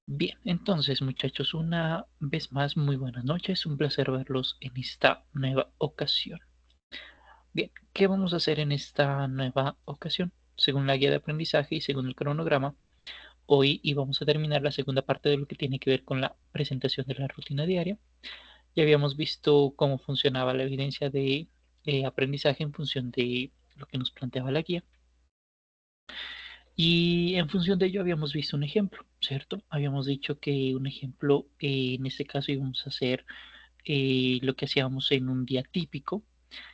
Bien, entonces muchachos, una vez más, muy buenas noches, un placer verlos en esta nueva ocasión. Bien, ¿qué vamos a hacer en esta nueva ocasión? Según la guía de aprendizaje y según el cronograma, hoy íbamos a terminar la segunda parte de lo que tiene que ver con la presentación de la rutina diaria. Ya habíamos visto cómo funcionaba la evidencia de aprendizaje en función de lo que nos planteaba la guía. Y en función de ello habíamos visto un ejemplo, ¿cierto? Habíamos dicho que un ejemplo, en este caso íbamos a hacer lo que hacíamos en un día típico,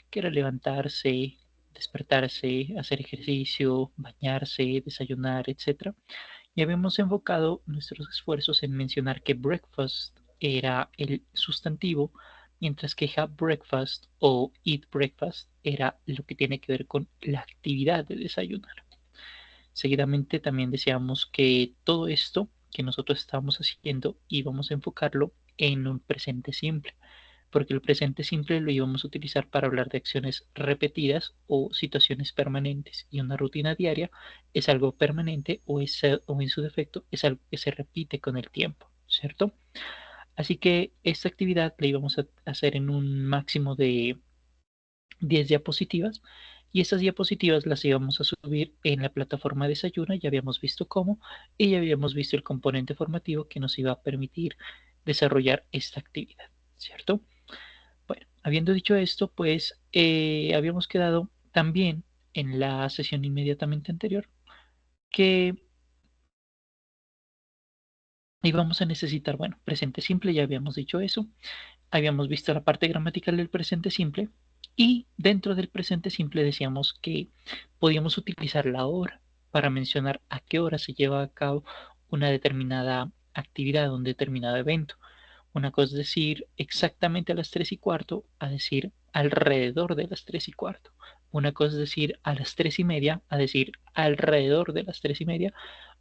que era levantarse, despertarse, hacer ejercicio, bañarse, desayunar, etcétera. Y habíamos enfocado nuestros esfuerzos en mencionar que breakfast era el sustantivo, mientras que have breakfast o eat breakfast era lo que tiene que ver con la actividad de desayunar. Seguidamente también decíamos que todo esto que nosotros estábamos haciendo íbamos a enfocarlo en un presente simple, porque el presente simple lo íbamos a utilizar para hablar de acciones repetidas o situaciones permanentes, y una rutina diaria es algo permanente o en su defecto es algo que se repite con el tiempo, ¿cierto? Así que esta actividad la íbamos a hacer en un máximo de 10 diapositivas, y estas diapositivas las íbamos a subir en la plataforma Desayuna. Ya habíamos visto cómo, y ya habíamos visto el componente formativo que nos iba a permitir desarrollar esta actividad, ¿cierto? Bueno, habiendo dicho esto, pues habíamos quedado también en la sesión inmediatamente anterior que íbamos a necesitar, bueno, presente simple, ya habíamos dicho eso, habíamos visto la parte gramatical del presente simple, y dentro del presente simple decíamos que podíamos utilizar la hora para mencionar a qué hora se lleva a cabo una determinada actividad, un determinado evento. Una cosa es decir exactamente a las 3:15, a decir alrededor de las 3:15. Una cosa es decir a las 3:30, a decir alrededor de las 3:30.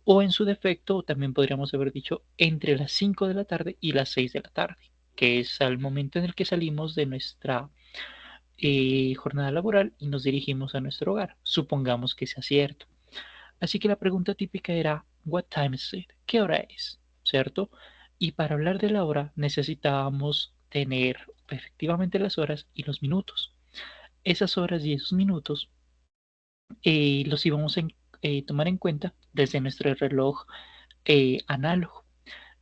O en su defecto, también podríamos haber dicho entre las 5 de la tarde y las 6 de la tarde, que es al momento en el que salimos de nuestra jornada laboral y nos dirigimos a nuestro hogar. Supongamos que sea cierto. Así que la pregunta típica era, what time is it? ¿Qué hora es? ¿Cierto? Y para hablar de la hora necesitábamos tener efectivamente las horas y los minutos. Esas horas y esos minutos los íbamos a tomar en cuenta desde nuestro reloj análogo.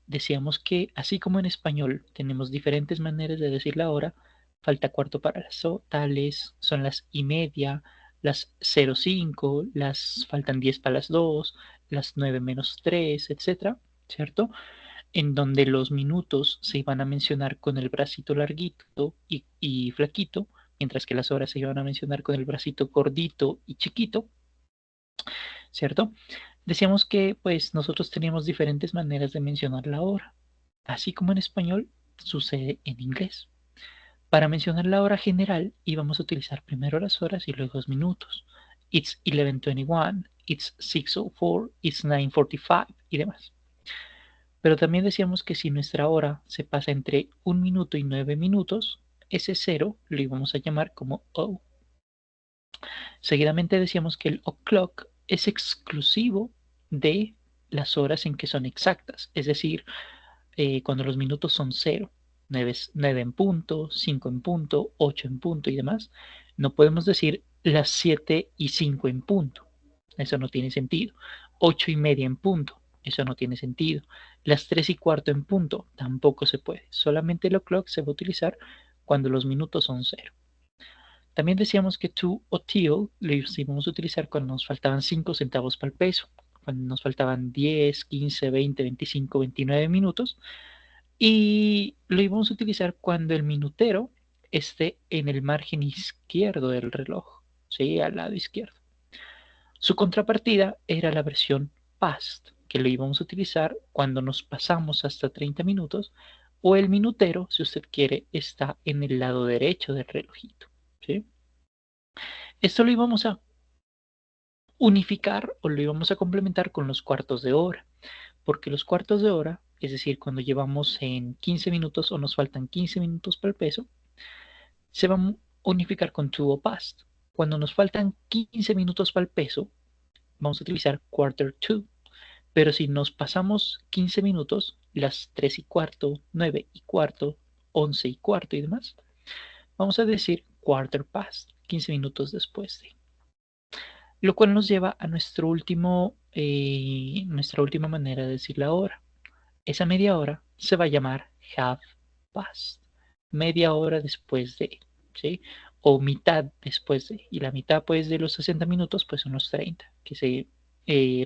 Decíamos que así como en español tenemos diferentes maneras de decir la hora, falta cuarto para las tales, son las y media, las 05, las faltan 10 para las 2, las 9 menos 3, etcétera, ¿cierto? En donde los minutos se iban a mencionar con el bracito larguito y flaquito, mientras que las horas se iban a mencionar con el bracito gordito y chiquito, ¿cierto? Decíamos que pues nosotros teníamos diferentes maneras de mencionar la hora, así como en español sucede en inglés. Para mencionar la hora general íbamos a utilizar primero las horas y luego los minutos. It's 11:21, it's 6:04, it's 9:45 y demás. Pero también decíamos que si nuestra hora se pasa entre 1 minuto y 9 minutos, ese cero lo íbamos a llamar como O. Seguidamente decíamos que el o'clock es exclusivo de las horas en que son exactas, es decir, cuando los minutos son cero, 9 en punto, 5 en punto, 8 en punto y demás. No podemos decir las 7:05 en punto, eso no tiene sentido. 8:30 en punto, eso no tiene sentido. Las 3:15 en punto, tampoco se puede. Solamente el o'clock se va a utilizar cuando los minutos son cero. También decíamos que to o till lo íbamos a utilizar cuando nos faltaban 5 centavos para el peso, cuando nos faltaban 10, 15, 20, 25, 29 minutos, y lo íbamos a utilizar cuando el minutero esté en el margen izquierdo del reloj, ¿sí? Al lado izquierdo. Su contrapartida era la versión past, que lo íbamos a utilizar cuando nos pasamos hasta 30 minutos, o el minutero, si usted quiere, está en el lado derecho del relojito, ¿sí? Esto lo íbamos a unificar o lo íbamos a complementar con los cuartos de hora, porque los cuartos de hora, es decir, cuando llevamos en 15 minutos o nos faltan 15 minutos para el peso, se va a unificar con to o past. Cuando nos faltan 15 minutos para el peso, vamos a utilizar quarter to. Pero si nos pasamos 15 minutos, las 3 y cuarto, 9 y cuarto, 11 y cuarto y demás, vamos a decir quarter past, 15 minutos después de. Lo cual nos lleva a nuestra última manera de decir la hora. Esa media hora se va a llamar half past, media hora después de, ¿sí? O mitad después de. Y la mitad, pues, de los 60 minutos, pues son los 30, que se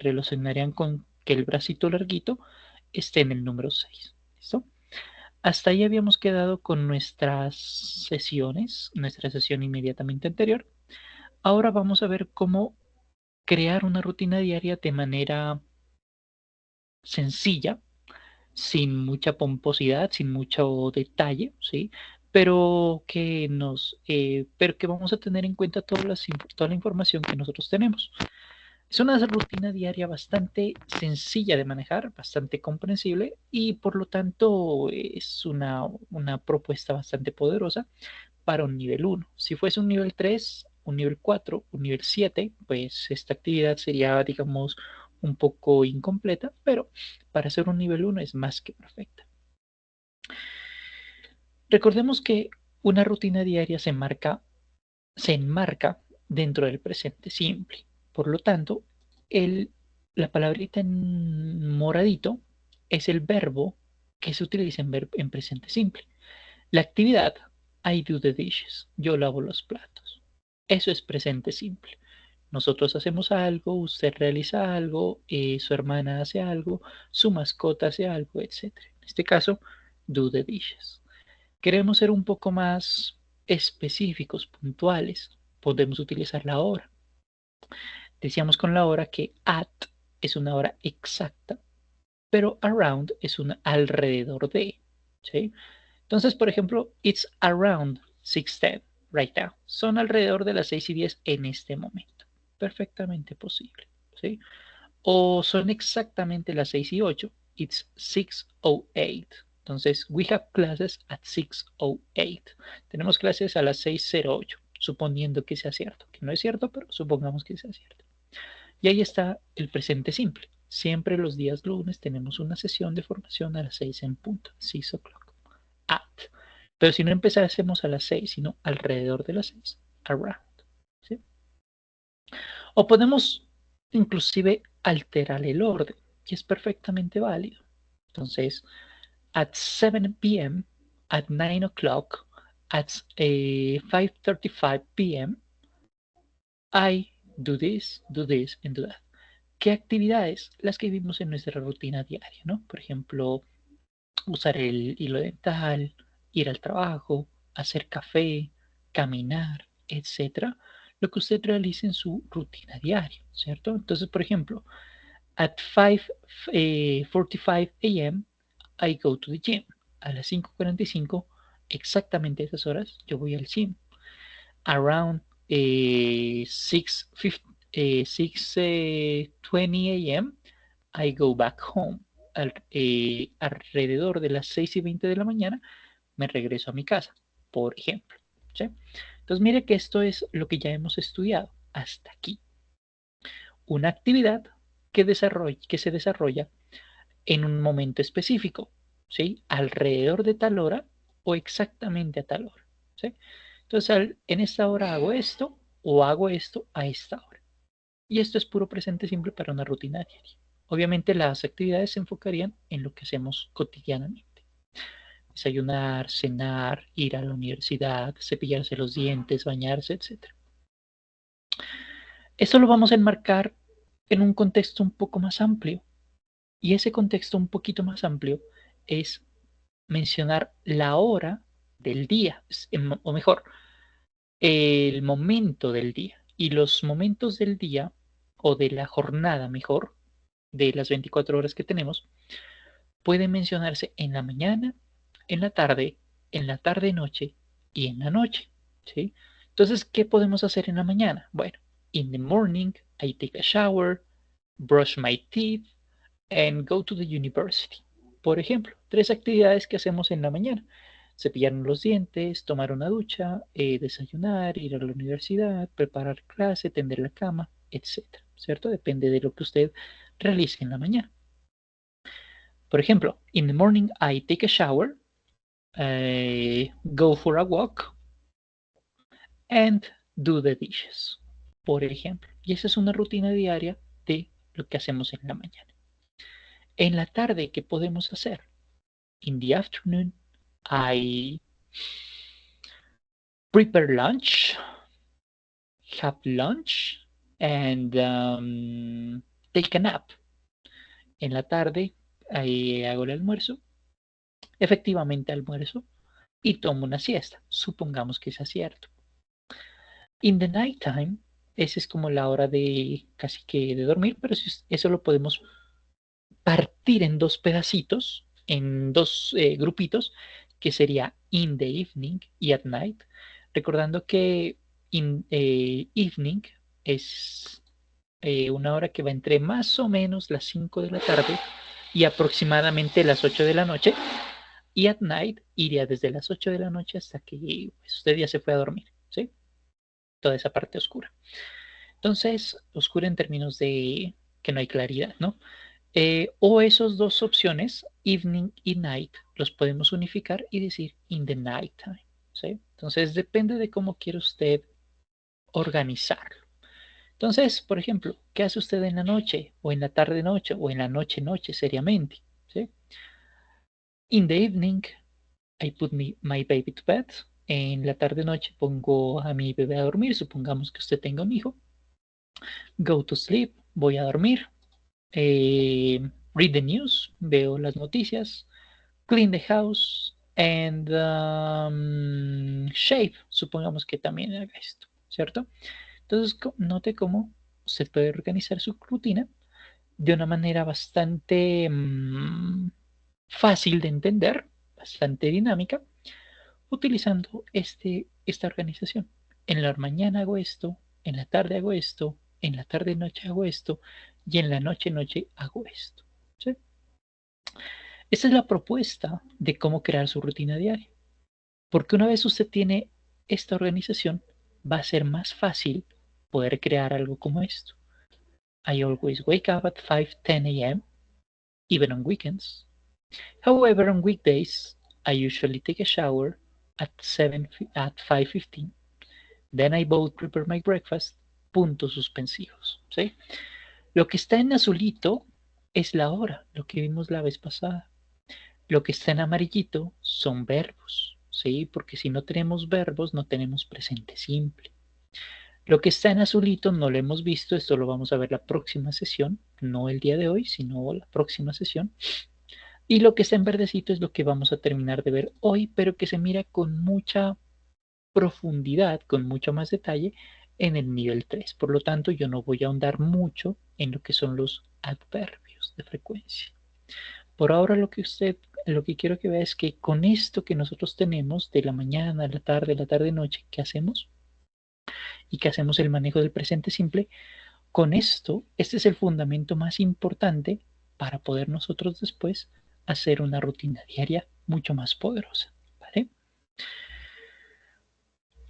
relacionarían con que el bracito larguito esté en el número 6. ¿Listo? Hasta ahí habíamos quedado con nuestras sesiones, nuestra sesión inmediatamente anterior. Ahora vamos a ver cómo crear una rutina diaria de manera sencilla, sin mucha pomposidad, sin mucho detalle, ¿sí? Pero que vamos a tener en cuenta toda la información que nosotros tenemos. Es una rutina diaria bastante sencilla de manejar, bastante comprensible y por lo tanto es una propuesta bastante poderosa para un nivel 1. Si fuese un nivel 3, un nivel 4, un nivel 7, pues esta actividad sería, digamos, un poco incompleta, pero para ser un nivel 1 es más que perfecta. Recordemos que una rutina diaria se enmarca dentro del presente simple. Por lo tanto, la palabrita en moradito es el verbo que se utiliza en presente simple. La actividad, I do the dishes, yo lavo los platos. Eso es presente simple. Nosotros hacemos algo, usted realiza algo, su hermana hace algo, su mascota hace algo, etc. En este caso, do the dishes. Queremos ser un poco más específicos, puntuales. Podemos utilizar la hora. Decíamos con la hora que at es una hora exacta, pero around es un alrededor de. ¿Sí? Entonces, por ejemplo, it's around 6:10 right now. Son alrededor de las 6:10 en este momento. Perfectamente posible. ¿Sí? O son exactamente las 6:08. It's 6:08. Entonces, we have classes at 6:08. Tenemos clases a las 6:08, suponiendo que sea cierto. Que no es cierto, pero supongamos que sea cierto. Y ahí está el presente simple. Siempre los días lunes tenemos una sesión de formación a las 6 en punto, 6 o'clock. At. Pero si no empezásemos a las 6, sino alrededor de las 6, around. ¿Sí? O podemos inclusive alterar el orden, que es perfectamente válido. Entonces, at 7 p.m., at 9 o'clock, at 5:35 p.m., I do this, and do that. ¿Qué actividades? Las que vimos en nuestra rutina diaria, ¿no? Por ejemplo, usar el hilo dental, ir al trabajo, hacer café, caminar, etcétera, lo que usted realice en su rutina diaria, ¿cierto? Entonces, por ejemplo, at 5:45 a.m. I go to the gym. A las 5:45, exactamente a esas horas, yo voy al gym. Around 6:20 a.m. I go back home. Alrededor de las 6:20 de la mañana me regreso a mi casa, por ejemplo. ¿Sí? Entonces, mire que esto es lo que ya hemos estudiado hasta aquí. Una actividad que se desarrolla en un momento específico, ¿sí? Alrededor de tal hora o exactamente a tal hora. ¿Sí? Entonces, en esta hora hago esto o hago esto a esta hora. Y esto es puro presente simple para una rutina diaria. Obviamente las actividades se enfocarían en lo que hacemos cotidianamente. Desayunar, cenar, ir a la universidad, cepillarse los dientes, bañarse, etc. Esto lo vamos a enmarcar en un contexto un poco más amplio. Y ese contexto un poquito más amplio es mencionar la hora del día, o mejor, el momento del día. Y los momentos del día, o de la jornada mejor, de las 24 horas que tenemos, pueden mencionarse en la mañana, en la tarde-noche y en la noche. ¿Sí? Entonces, ¿qué podemos hacer en la mañana? Bueno, in the morning, I take a shower, brush my teeth, and go to the university. Por ejemplo, 3 actividades que hacemos en la mañana. Cepillarnos los dientes, tomar una ducha, desayunar, ir a la universidad, preparar clase, tender la cama, etcétera. ¿Cierto? Depende de lo que usted realice en la mañana. Por ejemplo, in the morning I take a shower, go for a walk, and do the dishes. Por ejemplo, y esa es una rutina diaria de lo que hacemos en la mañana. En la tarde, ¿qué podemos hacer? In the afternoon, I prepare lunch, have lunch, and take a nap. En la tarde, ahí hago el almuerzo, efectivamente almuerzo, y tomo una siesta. Supongamos que sea cierto. In the nighttime, esa es como la hora de casi que de dormir, pero eso lo podemos partir en dos pedacitos, en dos grupitos, que sería in the evening y at night, recordando que evening es una hora que va entre más o menos las 5 de la tarde y aproximadamente las 8 de la noche, y at night iría desde las 8 de la noche hasta que pues, usted ya se fue a dormir, ¿sí? Toda esa parte oscura. Entonces, oscura en términos de que no hay claridad, ¿no? O esas dos opciones, evening y night, los podemos unificar y decir in the night time, ¿sí? Entonces, depende de cómo quiere usted organizarlo. Entonces, por ejemplo, ¿qué hace usted en la noche o en la tarde-noche o en la noche-noche seriamente? ¿Sí? In the evening, I put my baby to bed. En la tarde-noche pongo a mi bebé a dormir. Supongamos que usted tenga un hijo. Go to sleep, voy a dormir. Read the news, veo las noticias. Clean the house and shave. Supongamos que también haga esto, ¿cierto? Entonces, note cómo se puede organizar su rutina de una manera bastante fácil de entender, bastante dinámica, utilizando esta organización. En la mañana hago esto, en la tarde hago esto, en la tarde-noche hago esto y en la noche-noche hago esto. ¿Sí? Esta es la propuesta de cómo crear su rutina diaria. Porque una vez usted tiene esta organización, va a ser más fácil poder crear algo como esto. I always wake up at 5:10 a.m., even on weekends. However, on weekdays, I usually take a shower at 5:15. Then I both prepare my breakfast. Puntos suspensivos. ¿Sí? Lo que está en azulito es la hora, lo que vimos la vez pasada. Lo que está en amarillito son verbos, ¿sí? Porque si no tenemos verbos, no tenemos presente simple. Lo que está en azulito no lo hemos visto, esto lo vamos a ver la próxima sesión, no el día de hoy, sino la próxima sesión. Y lo que está en verdecito es lo que vamos a terminar de ver hoy, pero que se mira con mucha profundidad, con mucho más detalle en el nivel 3. Por lo tanto, yo no voy a ahondar mucho en lo que son los adverbios de frecuencia. Por ahora lo que quiero que vea es que con esto que nosotros tenemos de la mañana, la tarde, noche, ¿qué hacemos? Y que hacemos el manejo del presente simple, con esto, este es el fundamento más importante para poder nosotros después hacer una rutina diaria mucho más poderosa, ¿vale?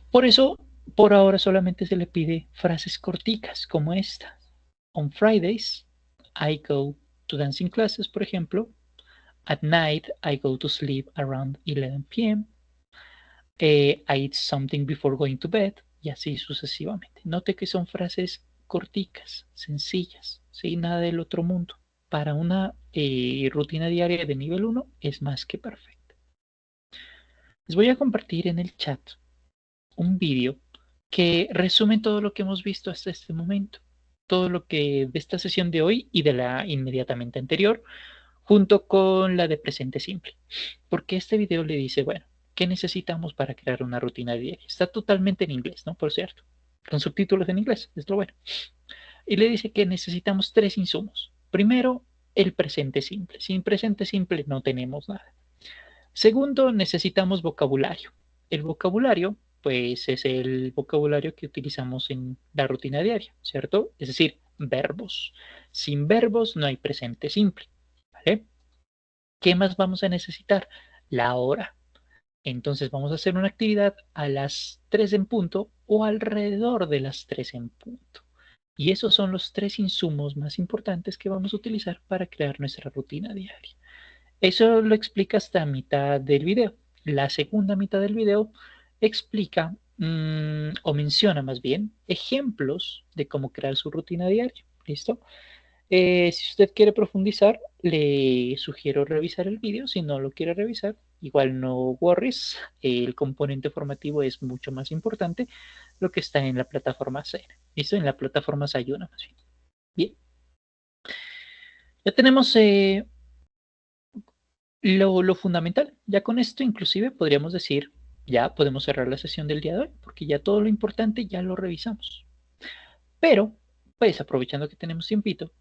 Por eso, por ahora solamente se le pide frases corticas como esta. On Fridays, I go to dancing classes, por ejemplo. At night, I go to sleep around 11 p.m. I eat something before going to bed, y así sucesivamente. Note que son frases corticas, sencillas, sin nada del otro mundo. Para una rutina diaria de nivel 1 es más que perfecta. Les voy a compartir en el chat un vídeo que resume todo lo que hemos visto hasta este momento, todo lo que de esta sesión de hoy y de la inmediatamente anterior, junto con la de presente simple, porque este video le dice, bueno, ¿qué necesitamos para crear una rutina diaria? Está totalmente en inglés, ¿no? Por cierto, con subtítulos en inglés, es lo bueno. Y le dice que necesitamos 3 insumos. Primero, el presente simple. Sin presente simple no tenemos nada. Segundo, necesitamos vocabulario. El vocabulario, pues, es el vocabulario que utilizamos en la rutina diaria, ¿cierto? Es decir, verbos. Sin verbos no hay presente simple, ¿vale? ¿Qué más vamos a necesitar? La hora. Entonces vamos a hacer una actividad a las 3 en punto o alrededor de las 3 en punto. Y esos son los 3 insumos más importantes que vamos a utilizar para crear nuestra rutina diaria. Eso lo explica hasta mitad del video. La segunda mitad del video explica o menciona más bien ejemplos de cómo crear su rutina diaria. ¿Listo? Si usted quiere profundizar, le sugiero revisar el video. Si no lo quiere revisar, igual no worries. El componente formativo es mucho más importante, lo que está en la plataforma Sena. ¿Listo? En la plataforma Sayuna, más bien. Bien. Ya tenemos lo fundamental. Ya con esto, inclusive, podríamos decir, ya podemos cerrar la sesión del día de hoy, porque ya todo lo importante ya lo revisamos. Pero, pues aprovechando que tenemos tiempito,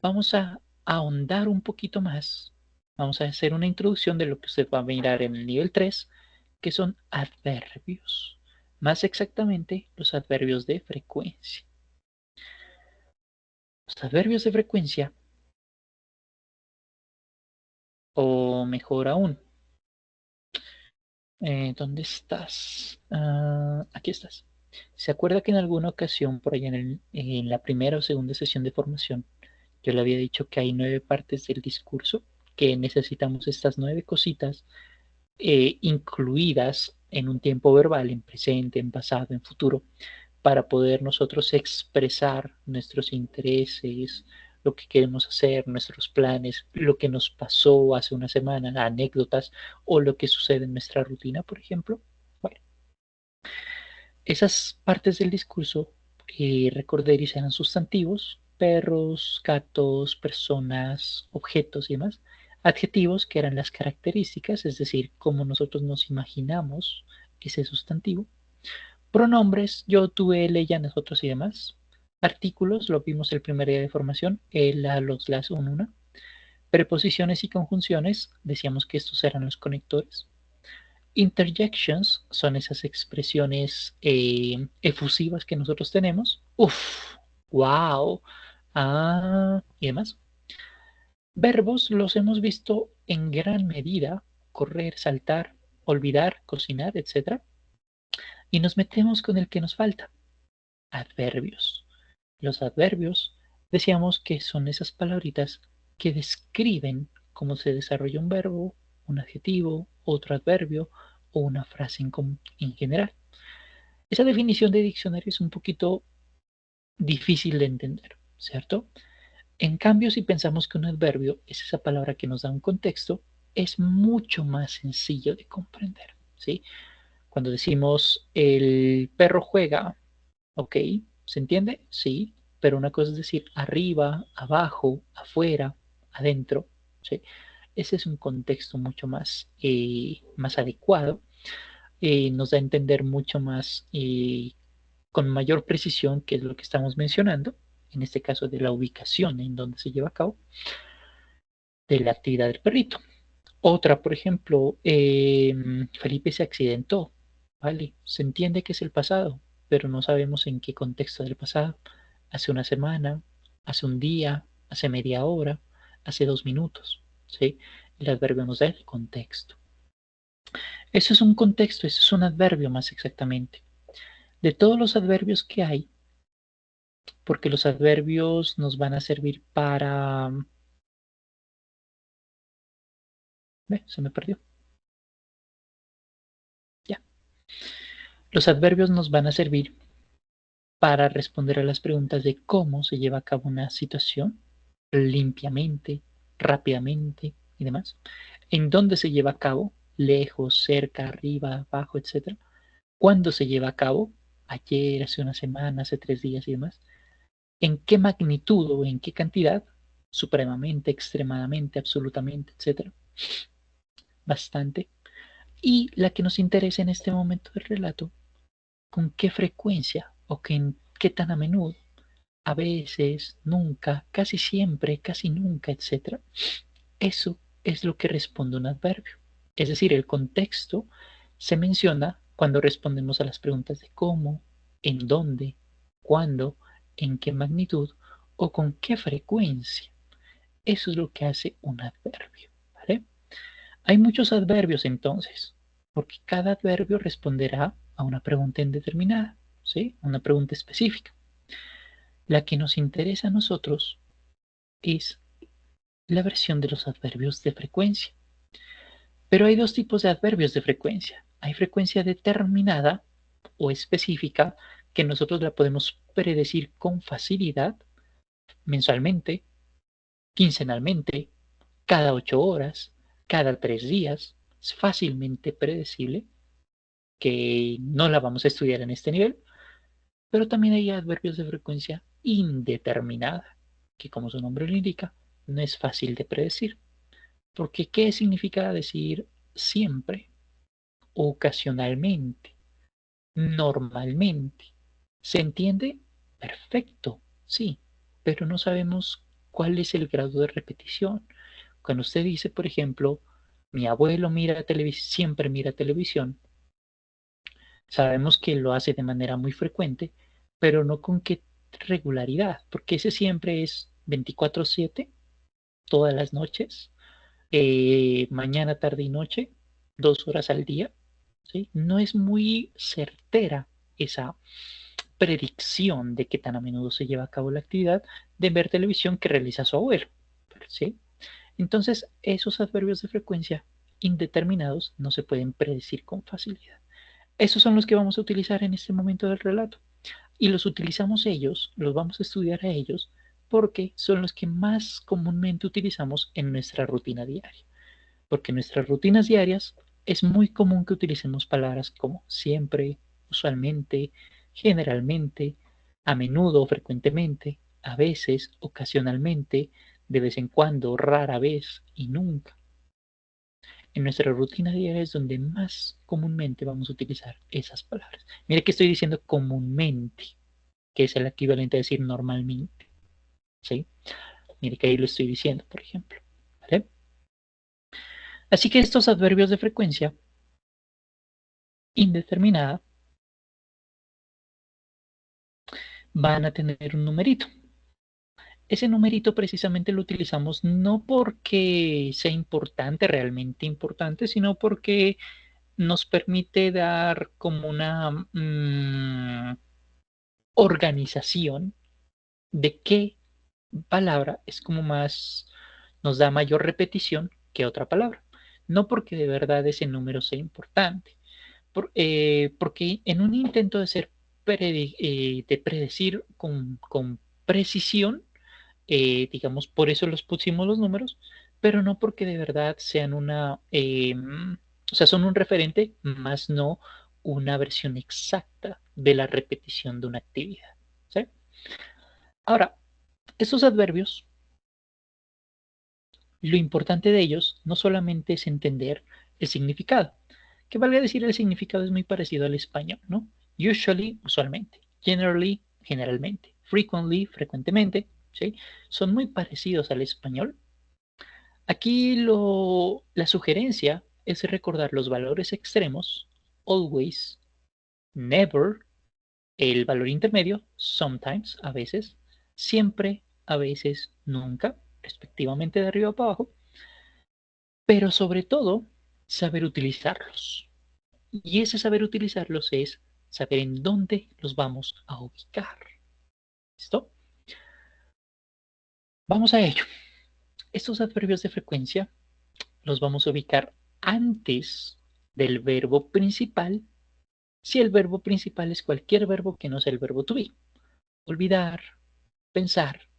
vamos a ahondar un poquito más. Vamos a hacer una introducción de lo que usted va a mirar en el nivel 3, que son adverbios. Más exactamente, los adverbios de frecuencia. Los adverbios de frecuencia, o mejor aún, ¿dónde estás? Aquí estás. ¿Se acuerda que en alguna ocasión, por allá en la primera o segunda sesión de formación, yo le había dicho que hay 9 partes del discurso, que necesitamos estas 9 cositas incluidas en un tiempo verbal, en presente, en pasado, en futuro, para poder nosotros expresar nuestros intereses, lo que queremos hacer, nuestros planes, lo que nos pasó hace una semana, anécdotas o lo que sucede en nuestra rutina, por ejemplo? Bueno, esas partes del discurso, recordé, serán sustantivos, perros, gatos, personas, objetos y demás. Adjetivos, que eran las características, es decir, cómo nosotros nos imaginamos ese sustantivo. Pronombres, yo, tú, él, ella, nosotros y demás. Artículos, lo vimos el primer día de formación, el, la, los, las, un, una. Preposiciones y conjunciones, decíamos que estos eran los conectores. Interjections son esas expresiones efusivas que nosotros tenemos. Uf, wow, y demás. Verbos los hemos visto en gran medida: correr, saltar, olvidar, cocinar, etc. Y nos metemos con el que nos falta: adverbios. Los adverbios decíamos que son esas palabritas que describen cómo se desarrolla un verbo, un adjetivo, otro adverbio o una frase en general. Esa definición de diccionario es un poquito difícil de entender, ¿cierto? En cambio, si pensamos que un adverbio es esa palabra que nos da un contexto, es mucho más sencillo de comprender, ¿sí? Cuando decimos el perro juega, ¿ok? ¿Se entiende? Sí, pero una cosa es decir arriba, abajo, afuera, adentro, ¿sí? Ese es un contexto mucho más adecuado, nos da a entender mucho más con mayor precisión qué es lo que estamos mencionando, en este caso de la ubicación en donde se lleva a cabo, de la actividad del perrito. Otra, por ejemplo, Felipe se accidentó, ¿vale? Se entiende que es el pasado, pero no sabemos en qué contexto del pasado. Hace una semana, hace un día, hace media hora, hace 2 minutos, ¿sí? El adverbio nos da el contexto. Eso es un contexto, eso es un adverbio más exactamente. De todos los adverbios que hay, porque los adverbios nos van a servir para... Se me perdió. Ya. Los adverbios nos van a servir para responder a las preguntas de cómo se lleva a cabo una situación limpiamente, rápidamente y demás. En dónde se lleva a cabo, lejos, cerca, arriba, abajo, etc. Cuándo se lleva a cabo, ayer, hace una semana, hace 3 días y demás. En qué magnitud o en qué cantidad, supremamente, extremadamente, absolutamente, etc. Bastante. Y la que nos interesa en este momento del relato, con qué frecuencia o qué tan a menudo, a veces, nunca, casi siempre, casi nunca, etc. Eso es lo que responde un adverbio. Es decir, el contexto se menciona cuando respondemos a las preguntas de cómo, en dónde, cuándo, en qué magnitud o con qué frecuencia. Eso es lo que hace un adverbio, ¿vale? Hay muchos adverbios entonces, porque cada adverbio responderá a una pregunta indeterminada, ¿sí? Una pregunta específica. La que nos interesa a nosotros es la versión de los adverbios de frecuencia. Pero hay dos tipos de adverbios de frecuencia. Hay frecuencia determinada o específica que nosotros la podemos predecir con facilidad mensualmente, quincenalmente, cada 8 horas, cada 3 días. Es fácilmente predecible que no la vamos a estudiar en este nivel, pero también hay adverbios de frecuencia indeterminada, que como su nombre lo indica, no es fácil de predecir. Porque ¿qué significa decir siempre, ocasionalmente, normalmente? ¿Se entiende? Perfecto, sí, pero no sabemos cuál es el grado de repetición. Cuando usted dice, por ejemplo, mi abuelo mira televisión, siempre mira televisión, sabemos que lo hace de manera muy frecuente, pero no con qué regularidad, porque ese siempre es 24/7, todas las noches, mañana, tarde y noche, 2 horas al día, ¿sí? No es muy certera esa predicción de que tan a menudo se lleva a cabo la actividad de ver televisión que realiza su abuelo, ¿sí? Entonces, esos adverbios de frecuencia indeterminados no se pueden predecir con facilidad. Esos son los que vamos a utilizar en este momento del relato. Y los utilizamos ellos, los vamos a estudiar a ellos, porque son los que más comúnmente utilizamos en nuestra rutina diaria. Porque en nuestras rutinas diarias es muy común que utilicemos palabras como siempre, usualmente, generalmente, a menudo, frecuentemente, a veces, ocasionalmente, de vez en cuando, rara vez y nunca. En nuestra rutina diaria es donde más comúnmente vamos a utilizar esas palabras. Mire que estoy diciendo comúnmente, que es el equivalente a decir normalmente. ¿Sí? Mire que ahí lo estoy diciendo, por ejemplo. ¿Vale? Así que estos adverbios de frecuencia indeterminada van a tener un numerito. Ese numerito precisamente lo utilizamos no porque sea importante, realmente importante, sino porque nos permite dar como una organización de qué palabra es como más, nos da mayor repetición que otra palabra. No porque de verdad ese número sea importante, porque en un intento de ser de predecir con precisión, digamos, por eso los pusimos los números, pero no porque de verdad sean o sea, son un referente, más no una versión exacta de la repetición de una actividad. ¿Sí? Ahora, estos adverbios, lo importante de ellos no solamente es entender el significado, que valga decir el significado es muy parecido al español, ¿no? Usually, usualmente, generally, generalmente, frequently, frecuentemente, ¿sí? Son muy parecidos al español. Aquí la sugerencia es recordar los valores extremos, always, never, el valor intermedio, sometimes, a veces, siempre, a veces, nunca, respectivamente de arriba para abajo, pero sobre todo saber utilizarlos. Y ese saber utilizarlos es saber en dónde los vamos a ubicar. ¿Listo? Vamos a ello. Estos adverbios de frecuencia los vamos a ubicar antes del verbo principal, si el verbo principal es cualquier verbo que no sea el verbo to be. Olvidar, pensar,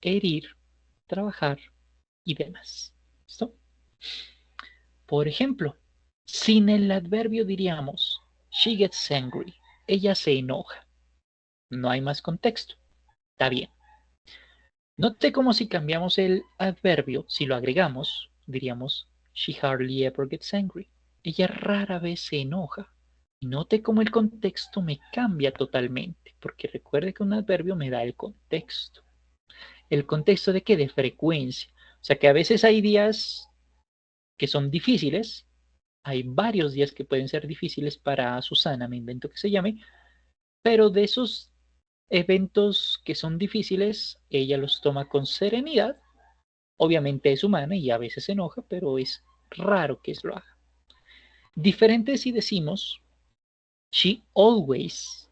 herir, trabajar y demás. ¿Listo? Por ejemplo, sin el adverbio diríamos she gets angry. Ella se enoja. No hay más contexto. Está bien. Note como si cambiamos el adverbio, si lo agregamos, diríamos she hardly ever gets angry. Ella rara vez se enoja. Y note cómo el contexto me cambia totalmente, porque recuerde que un adverbio me da el contexto. ¿El contexto de qué? De frecuencia. O sea que a veces hay días que son difíciles, hay varios días que pueden ser difíciles para Susana, me invento que se llame, pero de esos eventos que son difíciles, ella los toma con serenidad. Obviamente es humana y a veces se enoja, pero es raro que lo haga. Diferente si decimos, she always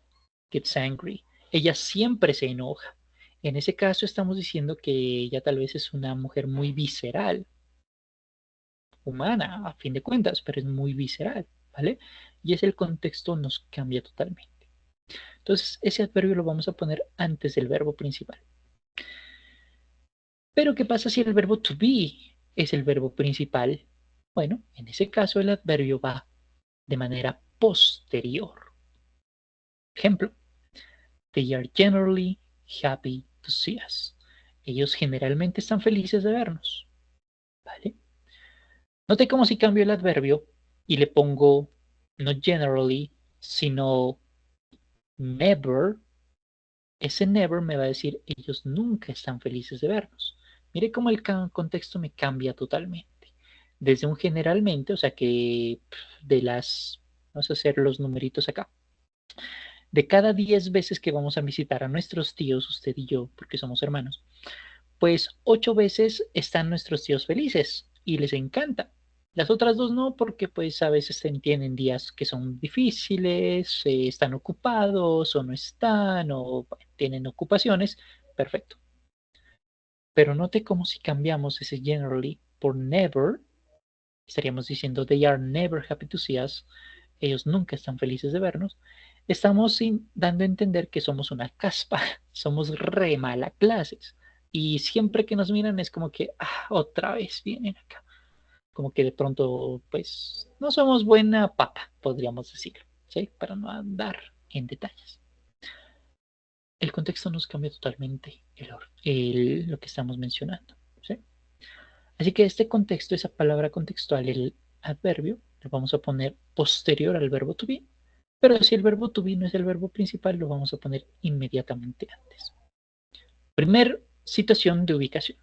gets angry. Ella siempre se enoja. En ese caso estamos diciendo que ella tal vez es una mujer muy visceral. humana a fin de cuentas, pero es muy visceral, ¿vale? Y es el contexto nos cambia totalmente. Entonces, ese adverbio lo vamos a poner antes del verbo principal. Pero, ¿qué pasa si el verbo to be es el verbo principal? Bueno, en ese caso el adverbio va de manera posterior. Ejemplo, they are generally happy to see us. Ellos generalmente están felices de vernos, ¿vale? Note cómo si cambio el adverbio y le pongo no generally, sino never, ese never me va a decir ellos nunca están felices de vernos. Mire cómo el contexto me cambia totalmente. Desde un generalmente, o sea que de las, vamos a hacer los numeritos acá. De cada 10 veces que vamos a visitar a nuestros tíos, usted y yo, porque somos hermanos, pues 8 veces están nuestros tíos felices y les encanta. Las otras 2 no, porque pues a veces tienen días que son difíciles, están ocupados o no están o bueno, tienen ocupaciones. Perfecto. Pero note cómo si cambiamos ese generally por never, estaríamos diciendo they are never happy to see us. Ellos nunca están felices de vernos. Estamos dando a entender que somos una caspa, somos re mala clases. Y siempre que nos miran es como que, otra vez vienen acá. Como que de pronto, pues, no somos buena papa, podríamos decir, ¿sí? Para no andar en detalles. El contexto nos cambia totalmente lo que estamos mencionando, ¿sí? Así que este contexto, esa palabra contextual, el adverbio, lo vamos a poner posterior al verbo to be, pero si el verbo to be no es el verbo principal, lo vamos a poner inmediatamente antes. Primer situación de ubicación.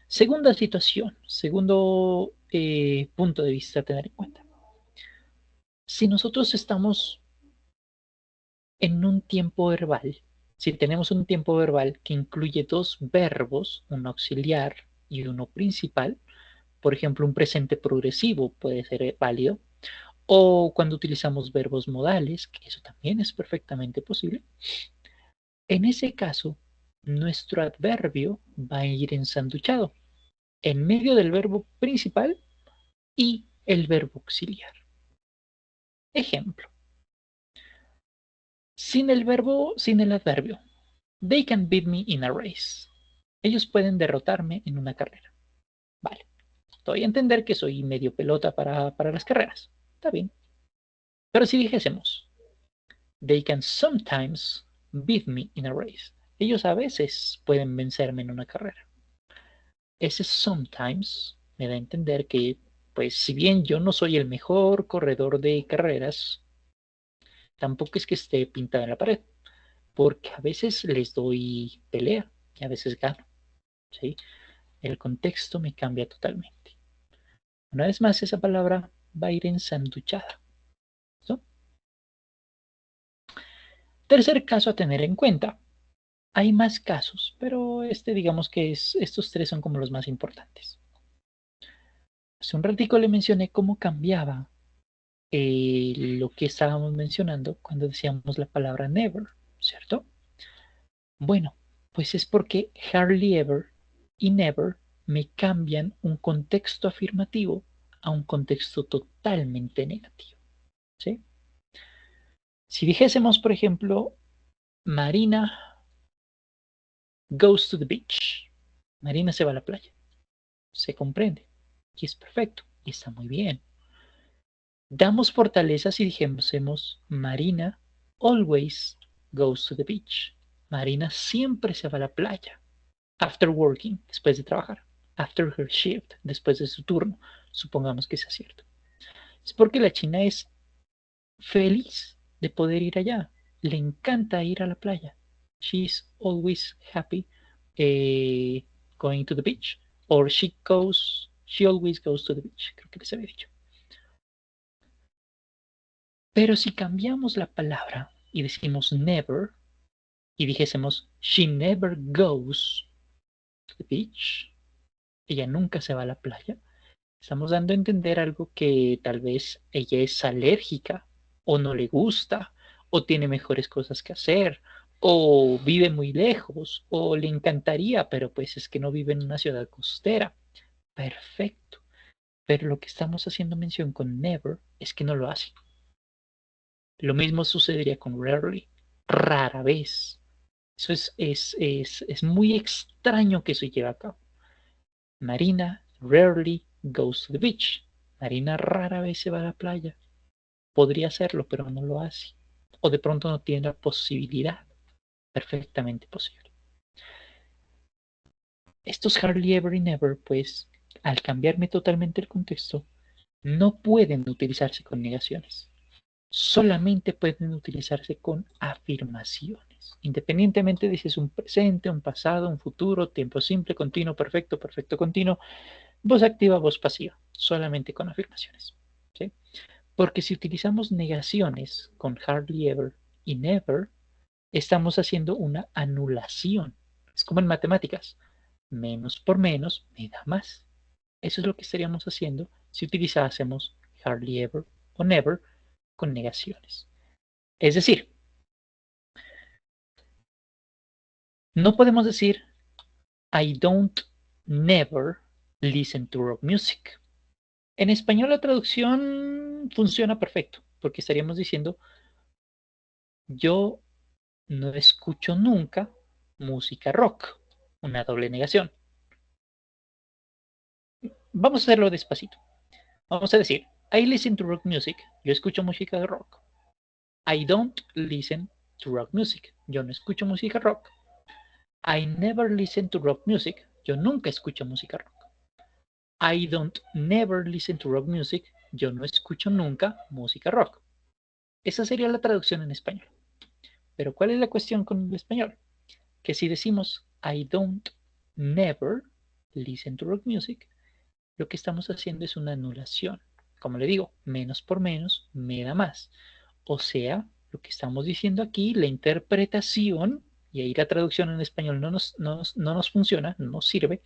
Segunda situación, segundo punto de vista a tener en cuenta. Si nosotros estamos en un tiempo verbal, si tenemos un tiempo verbal que incluye dos verbos, uno auxiliar y uno principal, por ejemplo, un presente progresivo puede ser válido, o cuando utilizamos verbos modales, que eso también es perfectamente posible. En ese caso, nuestro adverbio va a ir ensanduchado en medio del verbo principal y el verbo auxiliar. Ejemplo, sin el adverbio, they can beat me in a race. Ellos pueden derrotarme en una carrera. Vale, doy a entender que soy medio pelota para las carreras. Está bien. Pero si dijésemos, they can sometimes beat me in a race. Ellos a veces pueden vencerme en una carrera. Ese sometimes me da a entender que, pues, si bien yo no soy el mejor corredor de carreras, tampoco es que esté pintada en la pared, porque a veces les doy pelea y a veces gano, ¿sí? El contexto me cambia totalmente. Una vez más, esa palabra va a ir ensanduchada, ¿no? Tercer caso a tener en cuenta. Hay más casos, pero digamos que estos tres son como los más importantes. Hace un ratico le mencioné cómo cambiaba lo que estábamos mencionando cuando decíamos la palabra never, ¿cierto? Bueno, pues es porque hardly ever y never me cambian un contexto afirmativo a un contexto totalmente negativo, ¿sí? Si dijésemos, por ejemplo, Marina goes to the beach. Marina se va a la playa. Se comprende. Y es perfecto. Y está muy bien. Damos fortaleza si dijésemos Marina always goes to the beach. Marina siempre se va a la playa. After working, después de trabajar. After her shift, después de su turno. Supongamos que sea cierto. Es porque la china es feliz de poder ir allá. Le encanta ir a la playa. She's always happy going to the beach. Or she always goes to the beach. Creo que les había dicho. Pero si cambiamos la palabra y decimos never y dijésemos she never goes to the beach, ella nunca se va a la playa, estamos dando a entender algo que tal vez ella es alérgica o no le gusta o tiene mejores cosas que hacer o vive muy lejos o le encantaría, pero pues es que no vive en una ciudad costera. Perfecto. Pero lo que estamos haciendo mención con never es que no lo hace. Lo mismo sucedería con rarely, rara vez. Eso es muy extraño que eso lleve a cabo. Marina rarely goes to the beach. Marina rara vez se va a la playa. Podría hacerlo, pero no lo hace. O de pronto no tiene la posibilidad. Perfectamente posible. Estos hardly ever y never, pues, al cambiarme totalmente el contexto, no pueden utilizarse con negaciones. Solamente pueden utilizarse con afirmaciones, independientemente de si es un presente, un pasado, un futuro, tiempo simple, continuo, perfecto, perfecto continuo, voz activa, voz pasiva, solamente con afirmaciones. ¿Sí? Porque si utilizamos negaciones con hardly ever y never, estamos haciendo una anulación. Es como en matemáticas, menos por menos me da más. Eso es lo que estaríamos haciendo si utilizásemos hardly ever o never con negaciones. Es decir, no podemos decir I don't never listen to rock music. En español la traducción funciona perfecto, porque estaríamos diciendo yo no escucho nunca música rock, una doble negación. Vamos a hacerlo despacito. Vamos a decir, I listen to rock music, yo escucho música de rock. I don't listen to rock music, yo no escucho música rock. I never listen to rock music, yo nunca escucho música rock. I don't never listen to rock music, yo no escucho nunca música rock. Esa sería la traducción en español. Pero ¿cuál es la cuestión con el español? Que si decimos I don't never listen to rock music, lo que estamos haciendo es una anulación. Como le digo, menos por menos me da más. O sea, lo que estamos diciendo aquí, la interpretación, y ahí la traducción en español no nos funciona, no nos sirve,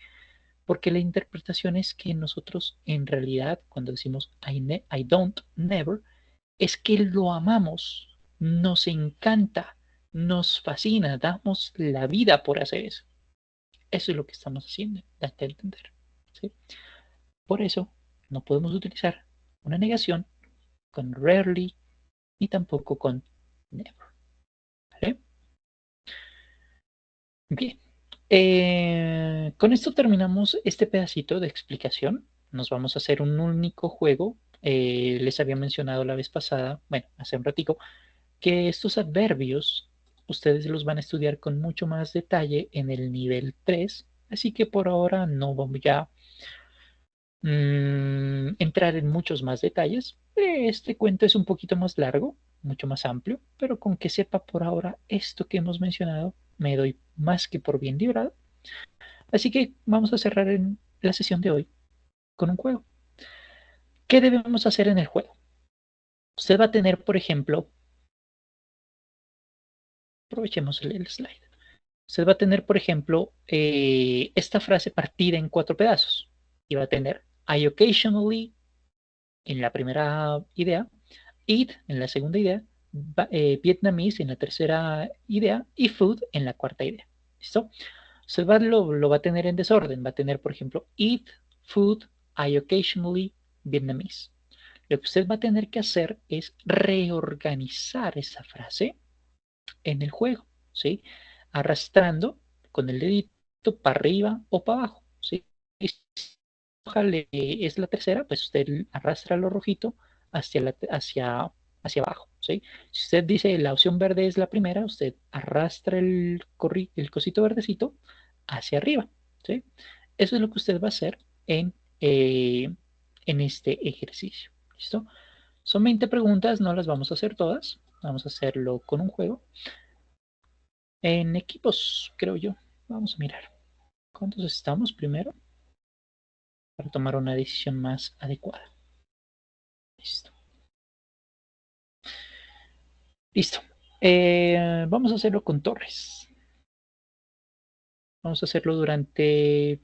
porque la interpretación es que nosotros en realidad, cuando decimos I don't never, es que lo amamos, nos encanta, nos fascina, damos la vida por hacer eso. Eso es lo que estamos haciendo, date a entender. ¿Sí? Por eso no podemos utilizar una negación con rarely ni tampoco con never. ¿Vale? Bien. Con esto terminamos este pedacito de explicación. Nos vamos a hacer un único juego. Les había mencionado la vez pasada, bueno, hace un ratico, que estos adverbios ustedes los van a estudiar con mucho más detalle en el nivel 3, así que por ahora no vamos a entrar en muchos más detalles. Este cuento es un poquito más largo, mucho más amplio, pero con que sepa por ahora esto que hemos mencionado, me doy más que por bien librado. Así que vamos a cerrar en la sesión de hoy con un juego. ¿Qué debemos hacer en el juego? Usted va a tener, por ejemplo, aprovechemos el slide. Usted va a tener, por ejemplo, esta frase partida en 4 pedazos. Y va a tener I occasionally en la primera idea, eat en la segunda idea, Vietnamese en la tercera idea y food en la cuarta idea. ¿Listo? Usted lo va a tener en desorden. Va a tener, por ejemplo, eat, food, I occasionally, Vietnamese. Lo que usted va a tener que hacer es reorganizar esa frase en el juego, ¿sí? Arrastrando con el dedito para arriba o para abajo, ¿sí? Y si es la tercera, pues usted arrastra lo rojito hacia abajo, ¿sí? Si usted dice la opción verde es la primera, usted arrastra el cosito verdecito hacia arriba, ¿sí? Eso es lo que usted va a hacer eh, en este ejercicio, ¿listo? Son 20 preguntas, no las vamos a hacer todas, vamos a hacerlo con un juego. En equipos, creo yo. Vamos a mirar. ¿Cuántos estamos primero? Para tomar una decisión más adecuada. Listo. Listo. Vamos a hacerlo con torres. Vamos a hacerlo durante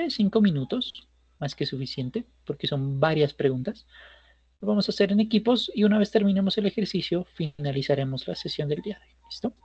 5 minutos. Más que suficiente, porque son varias preguntas. Lo vamos a hacer en equipos y una vez terminemos el ejercicio, finalizaremos la sesión del día de hoy. ¿Listo?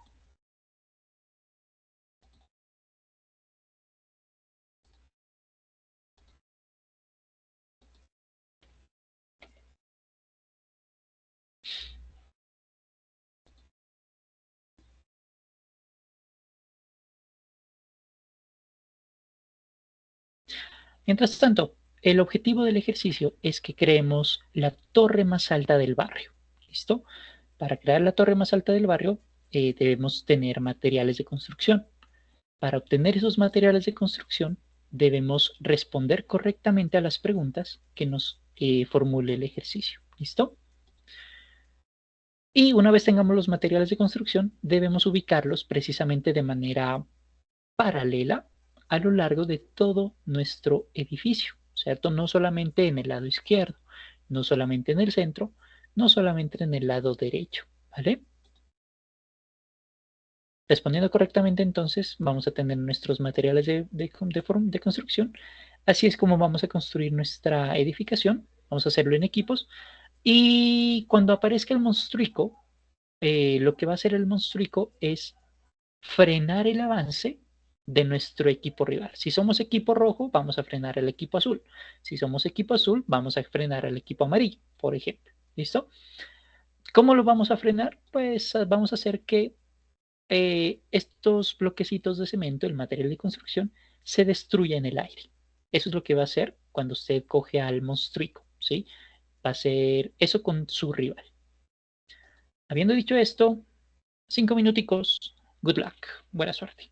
Mientras tanto, el objetivo del ejercicio es que creemos la torre más alta del barrio. ¿Listo? Para crear la torre más alta del barrio debemos tener materiales de construcción. Para obtener esos materiales de construcción debemos responder correctamente a las preguntas que nos formule el ejercicio. ¿Listo? Y una vez tengamos los materiales de construcción, debemos ubicarlos precisamente de manera paralela a lo largo de todo nuestro edificio, ¿cierto? No solamente en el lado izquierdo, no solamente en el centro, no solamente en el lado derecho, ¿vale? Respondiendo correctamente, entonces vamos a tener nuestros materiales de construcción. Así es como vamos a construir nuestra edificación. Vamos a hacerlo en equipos. Y cuando aparezca el monstruico, lo que va a hacer el monstruico es frenar el avance de nuestro equipo rival. Si somos equipo rojo, vamos a frenar al equipo azul. Si somos equipo azul, vamos a frenar al equipo amarillo, por ejemplo. ¿Listo? ¿Cómo lo vamos a frenar? Pues vamos a hacer que estos bloquecitos de cemento, el material de construcción, se destruya en el aire. Eso es lo que va a hacer cuando usted coge al monstruico, ¿sí? Va a hacer eso con su rival. Habiendo dicho esto, 5 minuticos. Good luck. Buena suerte.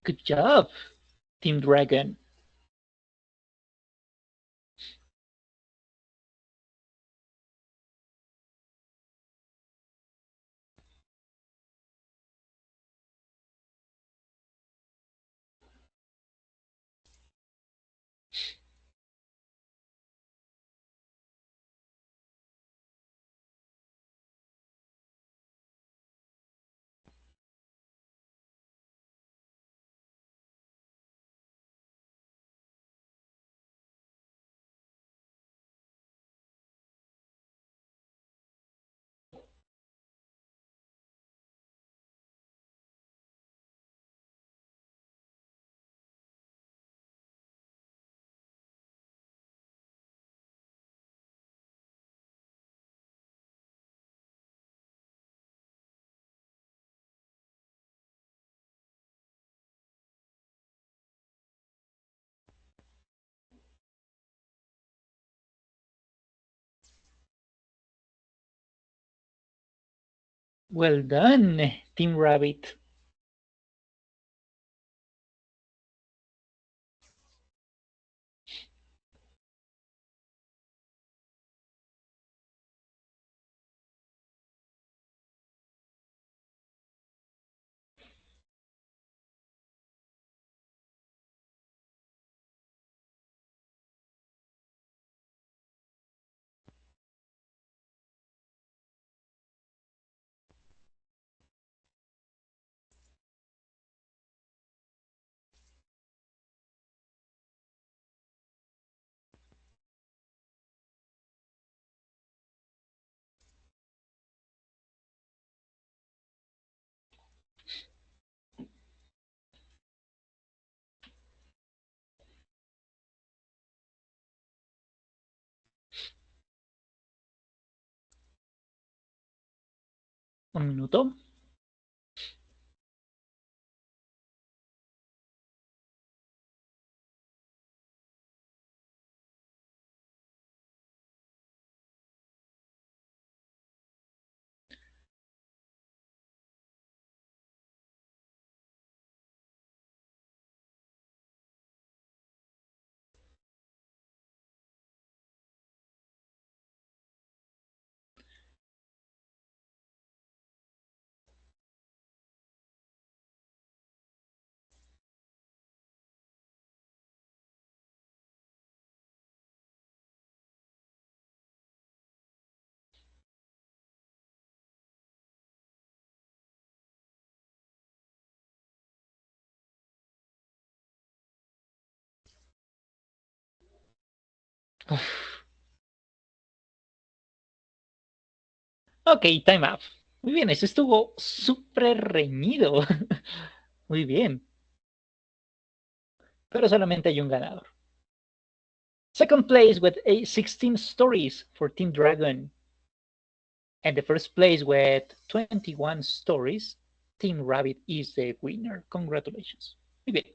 Good job, Team Dragon. Well done, Team Rabbit. Un minuto. Uf. Ok, time up. Muy bien, eso estuvo súper reñido. Muy bien, pero solamente hay un ganador. Second place with 16 stories for Team Dragon. And the first place with 21 stories, Team Rabbit is the winner. Congratulations. Muy bien.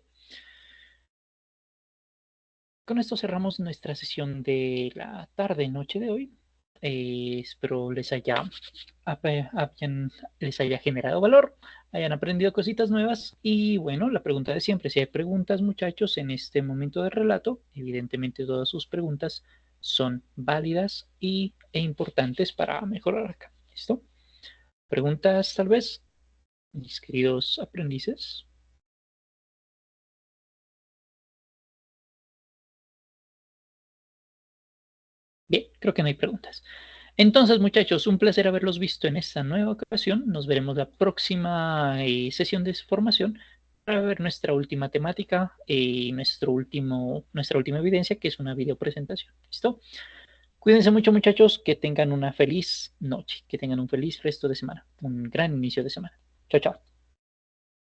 Con esto cerramos nuestra sesión de la tarde-noche de hoy. Espero les haya generado valor, hayan aprendido cositas nuevas y bueno, la pregunta de siempre, si hay preguntas muchachos en este momento de relato, evidentemente todas sus preguntas son válidas e importantes para mejorar acá. ¿Listo? ¿Preguntas tal vez, mis queridos aprendices? Bien, creo que no hay preguntas. Entonces, muchachos, un placer haberlos visto en esta nueva ocasión. Nos veremos la próxima sesión de formación para ver nuestra última temática y nuestra última evidencia, que es una video presentación. ¿Listo? Cuídense mucho, muchachos, que tengan una feliz noche, que tengan un feliz resto de semana, un gran inicio de semana. Chao, chao.